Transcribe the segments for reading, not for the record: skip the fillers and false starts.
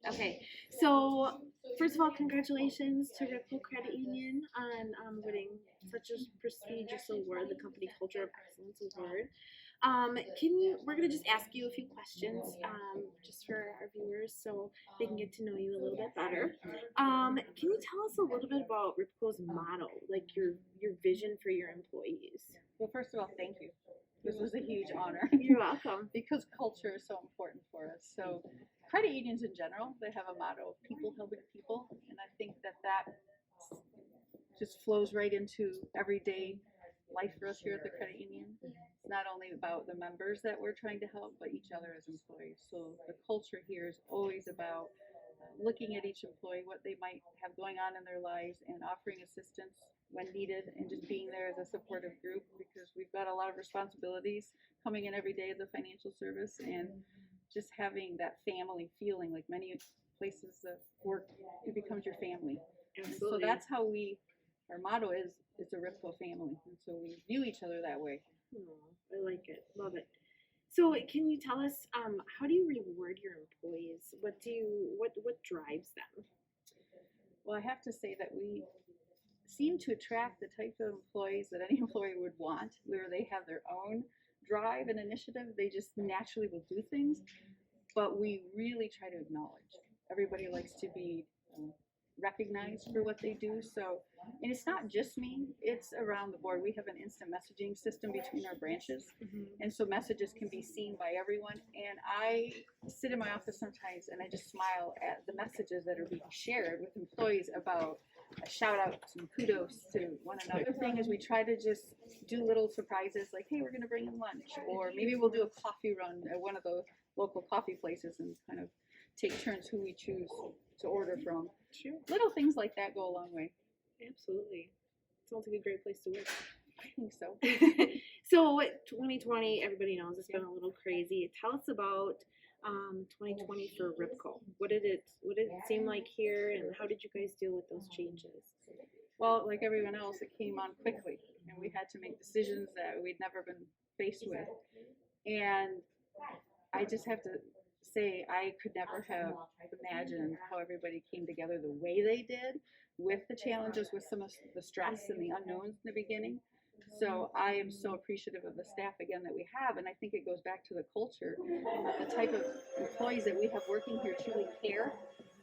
Okay, so first of all, congratulations to Ripco Credit Union on winning such a prestigious award, the Company Culture of Excellence Award. We're gonna just ask you a few questions, just for our viewers, so they can get to know you a little bit better. Can you tell us a little bit about Ripco's motto, like your vision for your employees? Well, first of all, thank you. This was a huge honor. You're welcome. Because culture is so important for us. So credit unions in general, they have a motto, people helping people. And I think that just flows right into everyday life for us here at the credit union. It's not only about the members that we're trying to help, but each other as employees. So the culture here is always about looking at each employee, what they might have going on in their lives, and offering assistance when needed, and just being there as a supportive group, because we've got a lot of responsibilities coming in every day of the financial service, and just having that family feeling, like many places of work, it becomes your family. Absolutely. So that's how our motto is, it's a Ripco family, and so we view each other that way. I like it, love it. So can you tell us, how do you reward your employees? What drives them? Well, I have to say that we seem to attract the type of employees that any employee would want, where they have their own drive and initiative. They just naturally will do things, but we really try to acknowledge. Everybody likes to be recognized for what they do. So, and it's not just me, it's around the board. We have an instant messaging system between our branches. And so messages can be seen by everyone. And I sit in my office sometimes and I just smile at the messages that are being shared with employees about a shout out and kudos to one another. The thing is, we try to just do little surprises like, hey, we're going to bring in lunch, or maybe we'll do a coffee run at one of the local coffee places and kind of take turns who we choose to order from. Sure. Little things like that go a long way. Absolutely. Sounds like a great place to work. I think so. So 2020, everybody knows it's been a little crazy. Tell us about 2020 for Ripco. What did it seem like here, and how did you guys deal with those changes? Well, like everyone else, it came on quickly, and we had to make decisions that we'd never been faced with. And I just have to say, I could never have imagined how everybody came together the way they did, with the challenges, with some of the stress and the unknowns in the beginning. So I am so appreciative of the staff again that we have, and I think it goes back to the culture. The type of employees that we have working here truly care.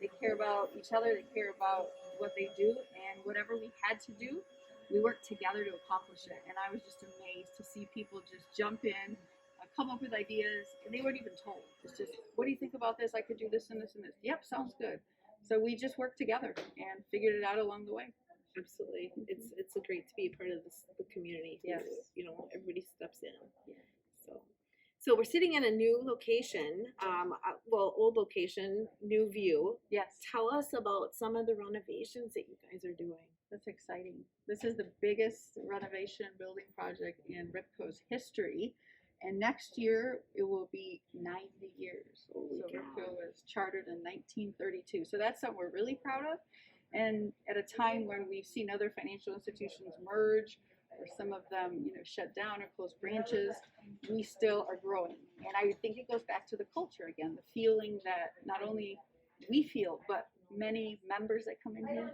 They care about each other, they care about what they do, and whatever we had to do, we worked together to accomplish it. And I was just amazed to see people just jump in, come up with ideas, and they weren't even told. It's just, what do you think about this? I could do this and this and this. Yep, sounds good. So we just worked together and figured it out along the way. Absolutely. It's great to be a part of the community. Yes. You know, everybody steps in. Yeah. So we're sitting in a new location, old location, new view. Yes. Tell us about some of the renovations that you guys are doing. That's exciting. This is the biggest renovation building project in Ripco's history. And next year, it will be 90 years. Holy so cow. Ripco was chartered in 1932. So that's something we're really proud of. And at a time when we've seen other financial institutions merge, or some of them, shut down or close branches, we still are growing. And I think it goes back to the culture again, the feeling that not only we feel, but many members that come in here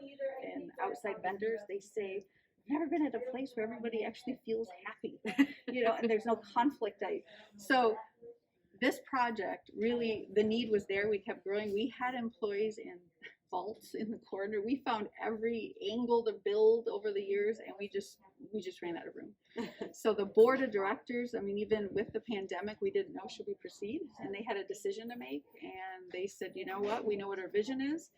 and outside vendors, they say, never been at a place where everybody actually feels happy, and there's no conflict. So this project, really, the need was there. We kept growing. We had employees in vaults in the corner. We found every angle to build over the years, and we just ran out of room. So the board of directors, even with the pandemic, we didn't know, should we proceed? And they had a decision to make, and they said, you know what, we know what our vision is,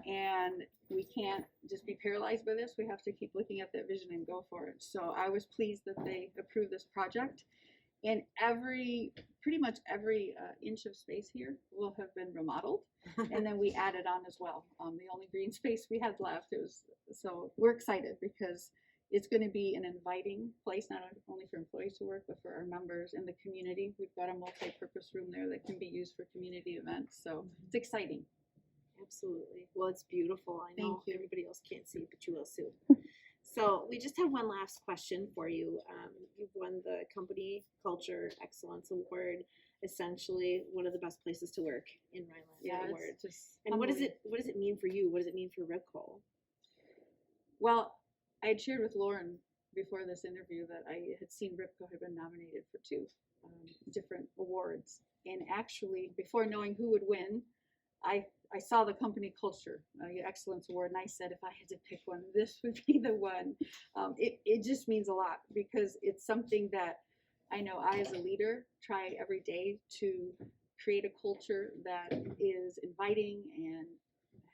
and we can't just be paralyzed by this. We have to keep looking at that vision and go for it. So I was pleased that they approved this project. And pretty much every inch of space here will have been remodeled, and then we added on as well. The only green space we had left, so we're excited because it's going to be an inviting place, not only for employees to work, but for our members in the community. We've got a multi-purpose room there that can be used for community events, so it's exciting. Absolutely. Well, it's beautiful. I know everybody else can't see, but you will soon. So we just have one last question for you. You've won the Company Culture Excellence Award, essentially one of the best places to work in Rhineland. Yeah, Award. it's just And what humbling. does it mean for you? What does it mean for Ripco? Well, I had shared with Lauren before this interview that I had seen Ripco had been nominated for two different awards. And actually, before knowing who would win, I saw the company culture excellence award, and I said if I had to pick one, this would be the one. It just means a lot because it's something that I know I, as a leader, try every day to create a culture that is inviting and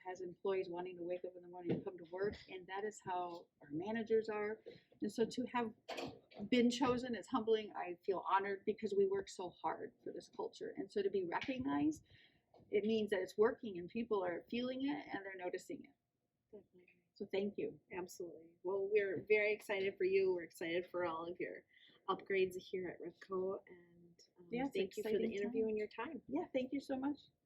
has employees wanting to wake up in the morning and come to work, and that is how our managers are. And so to have been chosen is humbling. I feel honored because we work so hard for this culture, and so to be recognized, it means that it's working and people are feeling it and they're noticing it. Definitely. So thank you. Absolutely. Well, we're very excited for you. We're excited for all of your upgrades here at Ripco, and Yeah, it's thank you for the exciting interview time. and your time. Yeah, thank you so much.